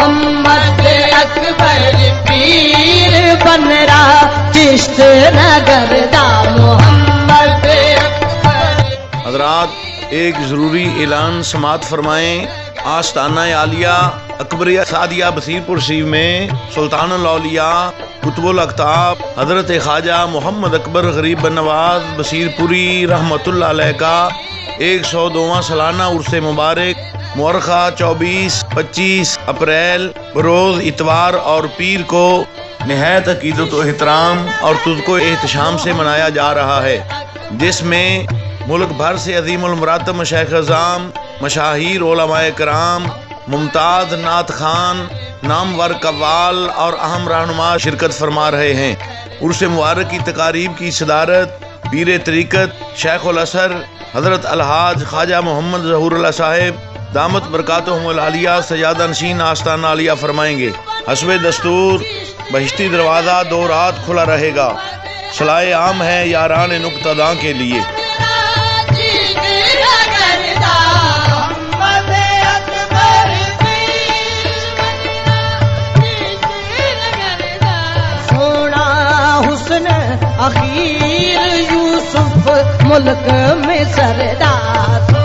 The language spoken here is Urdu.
محمد اکبر پیر بن رہا چشت نگر دا محمد اکبر۔ حضرات ایک ضروری اعلان سماعت فرمائیں۔ آستانہ عالیہ اکبریہ سعدیہ بصیر پور شریف میں سلطان الاولیاء قطب الاقطاب حضرت خواجہ محمد اکبر غریب بن نواز بصیر پوری رحمۃ اللہ علیہ کا 102واں سالانہ عرس مبارک مورخہ 24-25 اپریل بروز اتوار اور پیر کو نہایت عقیدت و احترام اور تذکر و احتشام سے منایا جا رہا ہے، جس میں ملک بھر سے عظیم المراتب مشائخ اعظام، مشاہیر علماء کرام، ممتاز نعت خان، نامور قوال اور اہم رہنما شرکت فرما رہے ہیں۔ عرس مبارک کی تقاریب کی صدارت پیر طریقت شیخ الاثر حضرت الحاج خواجہ محمد ظہور اللہ صاحب دامت برکاتہم العالیہ سجادہ نشین آستانہ عالیہ فرمائیں گے۔ حسب دستور بہشتی دروازہ 2 رات کھلا رہے گا۔ صلاح عام ہے یاران نقطہ کے لیے۔ اخیر یوسف ملک میں سردار